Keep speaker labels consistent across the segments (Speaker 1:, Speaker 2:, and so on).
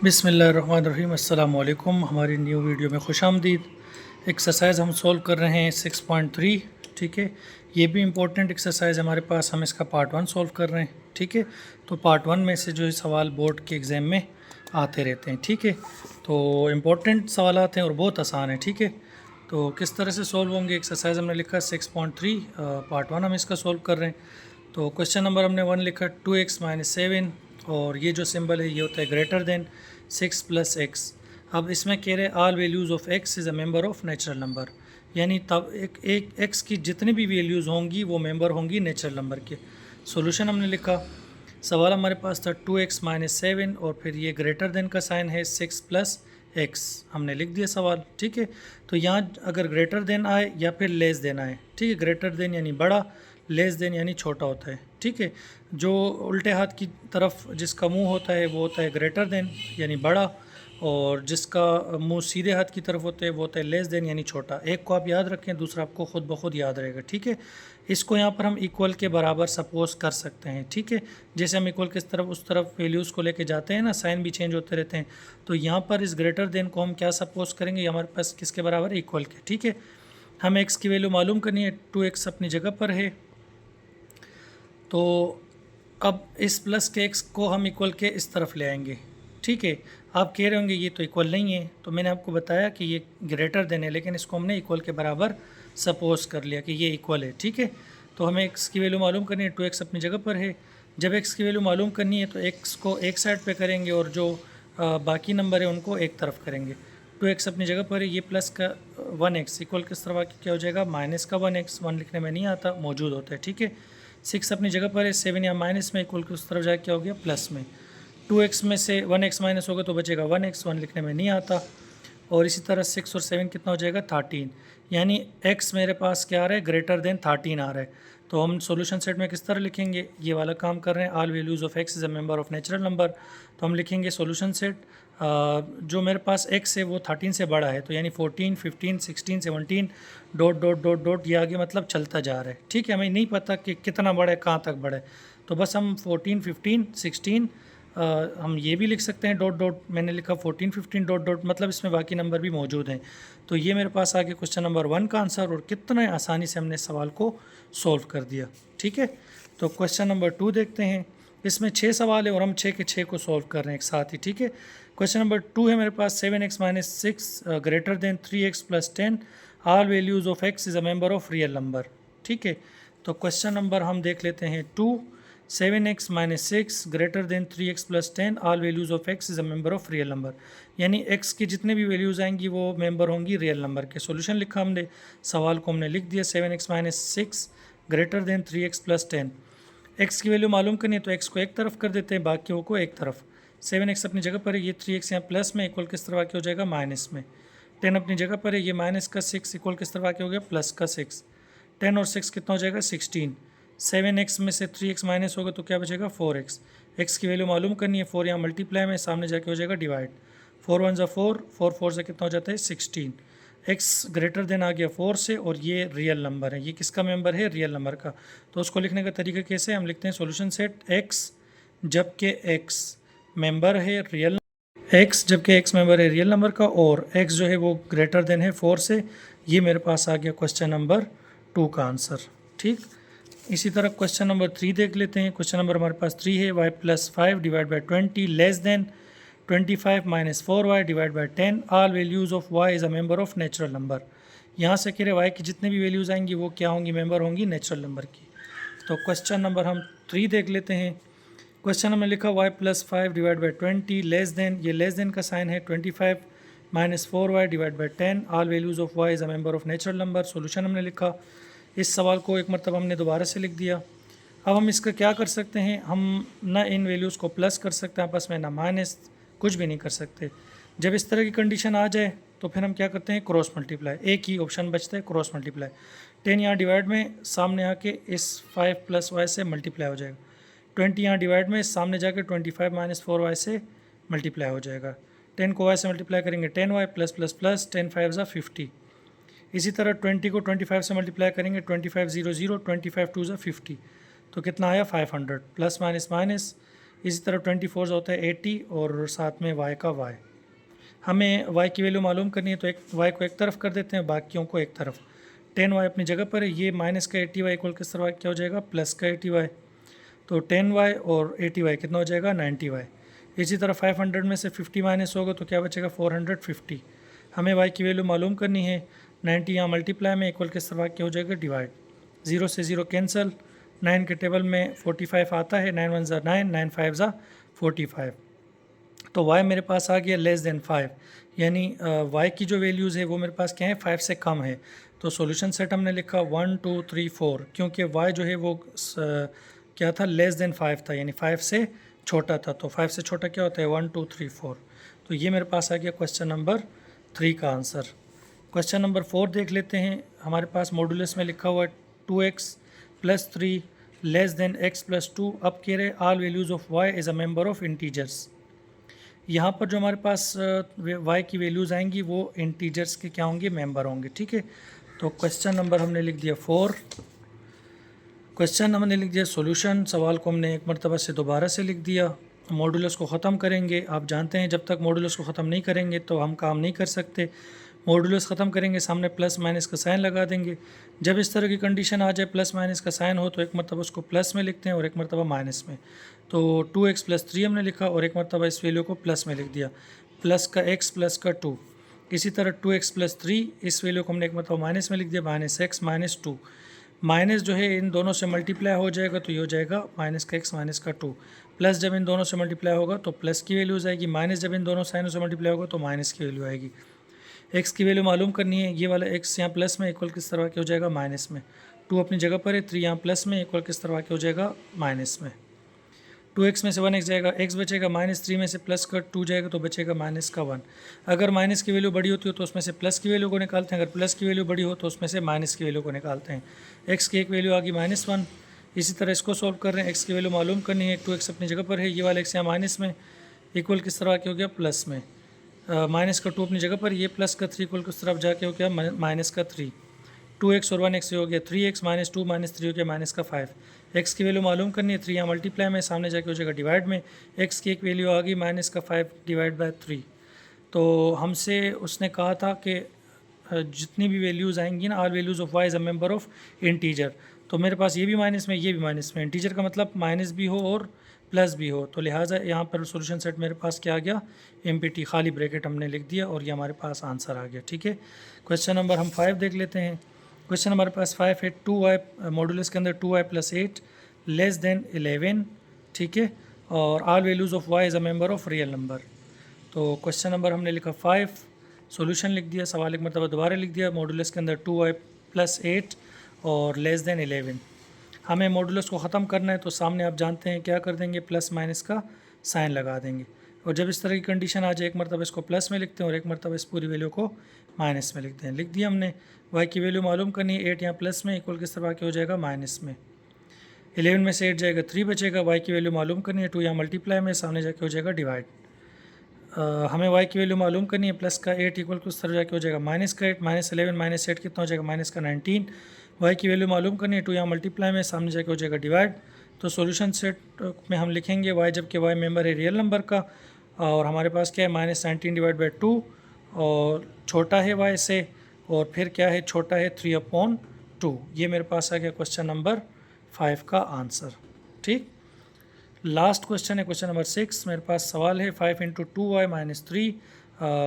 Speaker 1: बिस्मिल्लाहिर्रहमानिर्रहीम अस्सलाम वालेकुम। हमारी न्यू वीडियो में खुश आमदीद। एक्सरसाइज हम सॉल्व कर रहे हैं 6.3। ठीक है, ये भी इम्पोर्टेंट एक्सरसाइज हमारे पास, हम इसका पार्ट 1 सॉल्व कर रहे हैं। ठीक है, तो पार्ट 1 में से जो सवाल बोर्ड के एग्ज़ाम में आते रहते हैं। ठीक है, तो इम्पोर्टेंट सवाल आते हैं और बहुत आसान है। ठीक है, तो किस तरह से सॉल्व होंगे, एक्सरसाइज हमने लिखा 6.3 पार्ट 1 हम इसका सॉल्व कर रहे हैं। तो क्वेश्चन नंबर हमने 1 लिखा 2x - 7, और ये जो सिंबल है ये होता है ग्रेटर देन 6 + x। अब इसमें कह रहे हैं all values of x is a member of natural number, यानी तब एक x की जितनी भी वैल्यूज़ होंगी वो मेंबर होंगी नेचुरल नंबर के। सॉल्यूशन हमने लिखा, सवाल हमारे पास था 2x - 7 और फिर ये ग्रेटर देन का साइन है 6 + x, हमने लिख दिया सवाल। ठीक है, तो यहाँ अगर ग्रेटर देन आए या फिर लेस देन आए, ठीक है, ग्रेटर देन यानी बड़ा, लेस देन यानी छोटा होता है। ठीक है, जो उल्टे हाथ की तरफ जिसका मुंह होता है वो होता है ग्रेटर देन यानी बड़ा, और जिसका मुंह सीधे हाथ की तरफ होता है वो होता है लेस देन यानी छोटा। एक को आप याद रखें, दूसरा आपको खुद ब खुद याद रहेगा। ठीक है, इसको यहाँ पर हम इक्वल के बराबर सपोज कर सकते हैं। ठीक है, जैसे हम इक्वल किस तरफ उस तरफ वैल्यूज़ को लेके जाते हैं ना, साइन भी चेंज होते रहते हैं। तो यहाँ पर इस ग्रेटर देन को हम क्या सपोज करेंगे, हमारे पास किसके बराबर, इक्वल के। ठीक है, हमें एक्स की वैल्यू मालूम करनी है, 2x अपनी जगह पर है। तो अब इस प्लस के एक्स को हम इक्वल के इस तरफ ले आएंगे। ठीक है, आप कह रहे होंगे ये तो इक्वल नहीं है, तो मैंने आपको बताया कि ये ग्रेटर देन है, लेकिन इसको हमने इक्वल के बराबर सपोज कर लिया कि ये इक्वल है। ठीक है, तो हमें एक्स की वैल्यू मालूम करनी है, 2x अपनी जगह पर है। जब एक्स की वैल्यू मालूम करनी है तो एक्स को एक साइड पे करेंगे और जो बाकी नंबर है उनको एक तरफ करेंगे। 2x अपनी जगह पर है, ये प्लस का 1x इक्वल किस तरफ आके क्या हो जाएगा, माइनस का 1x। 1 लिखने में नहीं आता, मौजूद होता है। ठीक है, 6 अपनी जगह पर है, 7 या माइनस में इक्वल के उस तरफ जाके क्या हो गया, प्लस में। 2x में से 1x माइनस होगा तो बचेगा 1x, 1 लिखने में नहीं आता। और इसी तरह 6 और 7 कितना हो जाएगा, 13, यानी x मेरे पास क्या आ रहा है, ग्रेटर देन 13 आ रहा है। तो हम सॉल्यूशन सेट में किस तरह लिखेंगे, ये वाला काम कर रहे हैं, all values of x is a member of natural number. तो हम लिखेंगे सॉल्यूशन सेट, जो मेरे पास x है वो 13 से बड़ा है, तो यानी 14, 15, 16, 17 डॉट डॉट डॉट डॉट, ये आगे मतलब चलता जा रहा है। ठीक है, हमें नहीं पता कि कितना बड़ा है, कहाँ तक बड़ा है, तो बस हम 14, 15, 16 हम ये भी लिख सकते हैं डॉट डॉट, मैंने लिखा 14, 15 डॉट डॉट, मतलब इसमें बाकी नंबर भी मौजूद हैं। तो ये मेरे पास आ गया क्वेश्चन नंबर 1 का आंसर, और कितना आसानी से हमने सवाल को सॉल्व कर दिया। ठीक है, तो क्वेश्चन नंबर 2 देखते हैं। इसमें 6 सवाल है और हम 6 के 6 को सॉल्व कर रहे हैं एक साथ ही। ठीक है, क्वेश्चन नंबर 2 है मेरे पास, 7x - 6 greater than 3x + 10, all values of x is a member of real number. ठीक है, तो क्वेश्चन नंबर हम देख लेते हैं 2, 7x - 6 greater than 3x + 10, all values of x is a member of real number, यानी x की जितने भी वैल्यूज़ आएंगी वो मेंबर होंगी रियल नंबर के। सॉल्यूशन लिखा हमने, सवाल को हमने लिख दिया, 7x - 6 greater than 3x + 10। x की वैल्यू मालूम करनी है तो x को एक तरफ कर देते हैं, बाकियों को एक तरफ। 7x अपनी जगह पर है, ये 3x यहाँ प्लस में इक्वल किस तरफ आके हो जाएगा, माइनस में। 10 अपनी जगह पर है, ये माइनस का 6 इक्वल किस तरफ आके हो गया, प्लस का 6। 10 और 6 कितना हो जाएगा, 16। 7x में से 3x माइनस होगा तो क्या बचेगा, 4x। x की वैल्यू मालूम करनी है, 4 यहाँ मल्टीप्लाई में, सामने जाके हो जाएगा डिवाइड। 4 1 ज़ा 4, 4 4 से कितना हो जाता है, 16। x ग्रेटर देन आ गया 4 से, और ये रियल नंबर है, ये किसका मेंबर है, रियल नंबर का। तो उसको लिखने का तरीका कैसे, हम लिखते हैं सॉल्यूशन सेट x जबकि x मेंबर है रियल, x जबकि x मेंबर है रियल नंबर का, और x जो है वो ग्रेटर देन है 4 से। ये मेरे पास आ गया क्वेश्चन नंबर 2 का आंसर। ठीक, इसी तरह क्वेश्चन नंबर 3 देख लेते हैं। क्वेश्चन नंबर हमारे पास 3 है, y + 5 divide by 20 less than 25 - 4y divide by 10, all values of y is a member of natural number. यहाँ से कह रहे y की जितनी भी वैल्यूज़ आएंगी वो क्या होंगी, मेंबर होंगी नेचुरल नंबर की। तो क्वेश्चन नंबर हम 3 देख लेते हैं। क्वेश्चन में लिखा y + 5 divide by 20 less than, ये लेस देन का साइन है, 25 - 4y divide by 10, all values of y is a member of natural number. Solution हमने लिखा, इस सवाल को एक मरतबा हमने दोबारा से लिख दिया। अब हम इसका क्या कर सकते हैं, हम ना इन वैल्यूज़ को प्लस कर सकते हैं आपस में, ना माइनस, कुछ भी नहीं कर सकते। जब इस तरह की कंडीशन आ जाए तो फिर हम क्या करते हैं, क्रॉस मल्टीप्लाई। एक ही ऑप्शन बचता है, क्रॉस मल्टीप्लाई। 10 यहाँ डिवाइड में, सामने आके इस 5 + y से मल्टीप्लाई हो जाएगा। 20 यहाँ डिवाइड में, सामने जाके 25 - 4y से मल्टीप्लाई हो जाएगा। 10 को y से मल्टीप्लाई करेंगे 10y प्लस प्लस प्लस 10 5 ज़ा 50। इसी तरह 20 को 25 से मल्टीप्लाई करेंगे, 25 0 0, 25 2 ज़ा 50, तो कितना आया 500, प्लस माइनस माइनस। इसी तरह 24 होता है 80 और साथ में y का y। हमें y की वैल्यू मालूम करनी है तो एक y को एक तरफ कर देते हैं, बाकियों को एक तरफ। 10y अपनी जगह पर है, ये माइनस का 80y इक्वल किस तरह क्या हो जाएगा, प्लस का 80y। तो 10y और 80y कितना हो जाएगा, 90y। इसी तरह 500 में से 50 माइनस होगा तो क्या बचेगा, 450। हमें y की वैल्यू मालूम करनी है। 90 यहाँ मल्टीप्लाई में इक्वल किस तरह क्या हो जाएगा, डिवाइड। 0 से 0 कैंसिल, 9 के टेबल में 45 आता है, 9 1 ज़ा 9, 9 5 ज़ा 45। तो y मेरे पास आ गया लेस देन 5, यानी y की जो वैल्यूज़ है वो मेरे पास क्या है, 5 से कम है। तो सॉल्यूशन सेट हमने लिखा 1 2 3 4, क्योंकि y जो है वो क्या था, लेस देन 5 था, यानी 5 से छोटा था। तो 5 से छोटा क्या होता है, 1 2 3 4। तो ये मेरे पास आ गया क्वेश्चन नंबर 3 का आंसर। क्वेश्चन नंबर 4 देख लेते हैं। हमारे पास मॉडुलस में लिखा हुआ है 2x + 3 लेस देन x + 2। अब कह रहे all values of y is a member of integers. यहाँ पर जो हमारे पास y की वैल्यूज़ आएंगी वो इंटीजर्स के क्या होंगे, मेंबर होंगे। ठीक है, तो क्वेश्चन नंबर हमने लिख दिया 4। क्वेश्चन हमने लिख दिया सॉल्यूशन। सवाल को हमने एक मरतबा से दोबारा से लिख दिया। मॉडुलस को ख़त्म करेंगे। आप जानते हैं जब तक मॉडुलस को ख़त्म नहीं करेंगे तो हम काम नहीं कर सकते। मॉडुलस ख़त्म करेंगे, सामने प्लस माइनस का साइन लगा देंगे। जब इस तरह की कंडीशन आ जाए प्लस माइनस का साइन हो तो एक मरतबा उसको प्लस में लिखते हैं और एक मरतबा माइनस में। तो 2x + 3 हमने लिखा और एक मरतबा इस वैल्यू को प्लस में लिख दिया, प्लस का x प्लस का 2। इसी तरह 2x + 3 इस वैल्यू को हमने एक मरतबा माइनस में लिख दिया, -x - 2। माइनस जो है इन दोनों से मल्टीप्लाई हो जाएगा तो ये हो जाएगा माइनस का x माइनस का 2। प्लस जब इन दोनों से मल्टीप्लाई होगा तो प्लस की वैल्यूज़ आएगी, माइनस जब इन दोनों साइनों से मल्टीप्लाई होगा तो माइनस की वैल्यू आएगी। x की वैल्यू मालूम करनी है। ये वाला x यहाँ प्लस में इक्वल किस तरह के हो जाएगा, माइनस में। 2 अपनी जगह पर है, 3 यहाँ प्लस में इक्वल किस तरह के हो जाएगा, माइनस में। 2x में से 1x जाएगा, x बचेगा, -3 में से प्लस का 2 जाएगा तो बचेगा माइनस का 1। अगर माइनस की वैल्यू बड़ी होती हो तो उसमें से प्लस की वैल्यू को निकालते हैं, अगर प्लस की वैल्यू बड़ी हो तो उसमें से माइनस की वैल्यू को निकालते हैं। x की एक वैल्यू आ गई -1। इसी तरह इसको सॉल्व कर रहे हैं। x की वैल्यू मालूम करनी है। 2x अपनी जगह पर है, ये वाला x यहाँ माइनस में इक्वल किस तरह के हो गया, प्लस में। माइनस का 2 अपनी जगह पर, ये प्लस का 3 इक्वल किस तरफ जाके हो गया, माइनस का 3। 2x और 1x हो गया 3x, -2 -3 हो गया माइनस का 5। x की वैल्यू मालूम करनी है। 3 यहाँ मल्टीप्लाई में, सामने जाके हो जाएगा डिवाइड में। x की एक वैल्यू आ गई माइनस का 5 / 3। तो हमसे उसने कहा था कि जितनी भी वैल्यूज़ आएंगी ना, all values of y is a member of integer. तो मेरे पास ये भी माइनस में, ये भी माइनस में। इंटीजर का मतलब माइनस भी हो और प्लस भी हो, तो लिहाजा यहाँ पर सॉल्यूशन सेट मेरे पास क्या आ गया, एमपीटी, खाली ब्रैकेट हमने लिख दिया और ये हमारे पास आंसर आ गया। ठीक है, क्वेश्चन नंबर हम 5 देख लेते हैं। क्वेश्चन हमारे पास 5 है, 2y मॉडुलस के अंदर 2y + 8 लेस देन 11। ठीक है, और all values of y is a member of real number. तो क्वेश्चन नंबर हमने लिखा 5, सॉल्यूशन लिख दिया, सवाल एक मरतबा दोबारा लिख दिया। मॉडुलस के अंदर 2y + 8 और लेस देन 11। हमें मॉडुलस को ख़त्म करना है तो सामने आप जानते हैं क्या कर देंगे, प्लस माइनस का साइन लगा देंगे। और जब इस तरह की कंडीशन आ जाए एक मरतबा इसको प्लस में लिखते हैं और एक मरतबा इस पूरी वैल्यू को माइनस में लिखते हैं। लिख दिया हमने। y की वैल्यू मालूम करनी है। 8 यहाँ प्लस में इक्वल किस तरह के हो जाएगा, माइनस में। 11 में से 8 जाएगा, 3 बचेगा। y की वैल्यू मालूम करनी है। 2 यहाँ मल्टीप्लाई में, सामने जाके हो जाएगा डिवाइड। हमें y की वैल्यू मालूम करनी है। प्लस का 8 इक्वल किस तरह जाके हो जाएगा, माइनस का 8। -11 - 8 कितना हो जाएगा, माइनस का 19। y की वैल्यू मालूम करनी है। 2 यहाँ मल्टीप्लाई में, सामने जाके हो जाएगा डिवाइड। तो सॉल्यूशन सेट में हम लिखेंगे y, जबकि y मेंबर है रियल नंबर का, और हमारे पास क्या है, -19 / 2 और छोटा है y से, और फिर क्या है, छोटा है 3/2। ये मेरे पास आ गया क्वेश्चन नंबर 5 का आंसर। ठीक, लास्ट क्वेश्चन है क्वेश्चन नंबर 6। मेरे पास सवाल है 5 × 2y - 3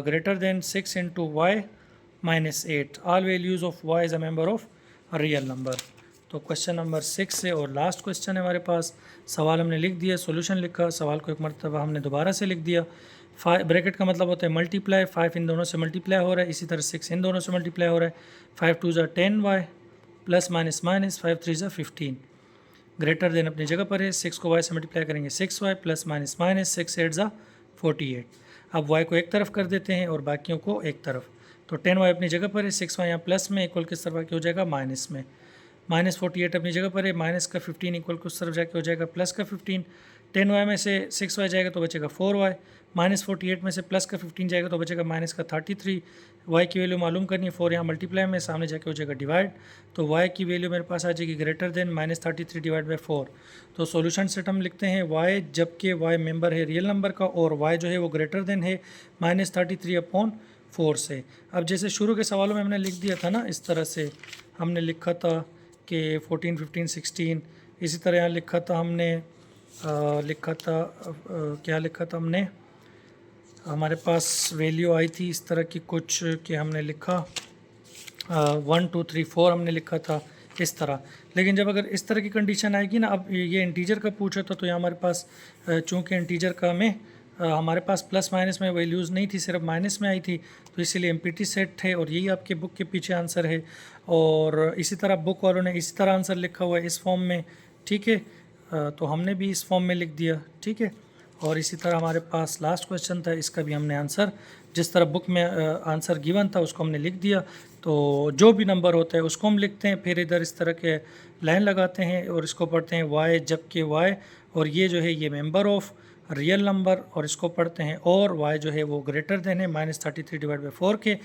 Speaker 1: greater than 6 × y - 8। All values of y is a member of real number. तो क्वेश्चन नंबर 6 है और लास्ट क्वेश्चन है हमारे पास। सवाल हमने लिख दिया, सॉल्यूशन लिखा, सवाल को एक मरतबा हमने दोबारा से लिख दिया। 5 ब्रैकेट का मतलब होता है मल्टीप्लाई, 5 इन दोनों से मल्टीप्लाई हो रहा है, इसी तरह 6 इन दोनों से मल्टीप्लाई हो रहा है। 5 × 2 = 10y plus minus minus 5 × 3 = 15। Greater than अपनी जगह पर है। 6 को y से मल्टीप्लाई करेंगे 6y प्लस माइनस माइनस 6 × 8 = 48। अब y को एक तरफ कर देते हैं और बाकियों को एक तरफ। तो 10y अपनी जगह पर है, 6y यहाँ प्लस में इक्वल किस तरफ के हो जाएगा, माइनस में। -48 अपनी जगह पर है, माइनस का 15 इक्वल किस तरफ जाके हो जाएगा, प्लस का 15। 10y में से 6y जाएगा तो बचेगा 4y। -48 में से प्लस का 15 जाएगा तो बचेगा माइनस का 33। y की वैल्यू मालूम करनी है, 4 यहाँ मल्टीप्लाई में, सामने जाके हो जाएगा डिवाइड, तो y की वैल्यू मेरे पास आ जाएगी ग्रेटर देन -33 डिवाइड बाई 4। तो सॉल्यूशन सेट हम लिखते हैं y, जबकि y मेंबर है रियल नंबर का और y जो है वो ग्रेटर देन है -33/4 से। अब जैसे शुरू के सवालों में हमने लिख दिया था ना, इस तरह से हमने लिखा था कि 14, 15, 16, इसी तरह यहाँ लिखा था हमने क्या लिखा था हमने, हमारे पास वैल्यू आई थी इस तरह की कुछ कि हमने लिखा 1, 2, 3, 4 हमने लिखा था इस तरह। लेकिन जब अगर इस तरह की कंडीशन आएगी ना, अब ये इंटीजर का पूछा था तो यहाँ हमारे पास चूँकि इंटीजर का में हमारे पास प्लस माइनस में वैल्यूज़ नहीं थी, सिर्फ माइनस में आई थी, तो इसीलिए एमपीटी सेट थे और यही आपके बुक के पीछे आंसर है। और इसी तरह बुक वालों ने इसी तरह आंसर लिखा हुआ है इस फॉर्म में, ठीक है, तो हमने भी इस फॉर्म में लिख दिया, ठीक है। और इसी तरह हमारे पास लास्ट क्वेश्चन था, इसका भी हमने आंसर जिस तरह बुक में आंसर गिवन था उसको हमने लिख दिया। तो जो भी नंबर होता है उसको हम लिखते हैं, फिर इधर इस तरह के लाइन लगाते हैं और इसको पढ़ते हैं y, जबकि y और ये जो है ये मेंबर ऑफ रियल नंबर, और इसको पढ़ते हैं और y जो है वो ग्रेटर देन है -33 डिवाइड बाई 4 के।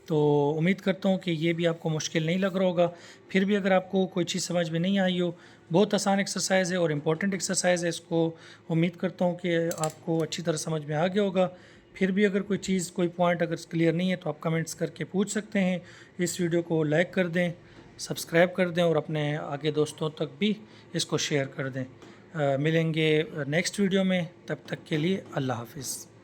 Speaker 1: तो उम्मीद करता हूँ कि ये भी आपको मुश्किल नहीं लग रहा होगा। फिर भी अगर आपको कोई चीज़ समझ में नहीं आई हो, बहुत आसान एक्सरसाइज है और इम्पॉर्टेंट एक्सरसाइज है, इसको उम्मीद करता हूँ कि आपको अच्छी तरह समझ में आ गया होगा। फिर भी अगर कोई चीज़, कोई पॉइंट अगर क्लियर नहीं है तो आप कमेंट्स करके पूछ सकते हैं। इस वीडियो को लाइक कर दें, सब्सक्राइब कर दें और अपने आगे दोस्तों तक भी इसको शेयर कर दें। मिलेंगे नेक्स्ट वीडियो में, तब तक के लिए अल्लाह हाफिज़।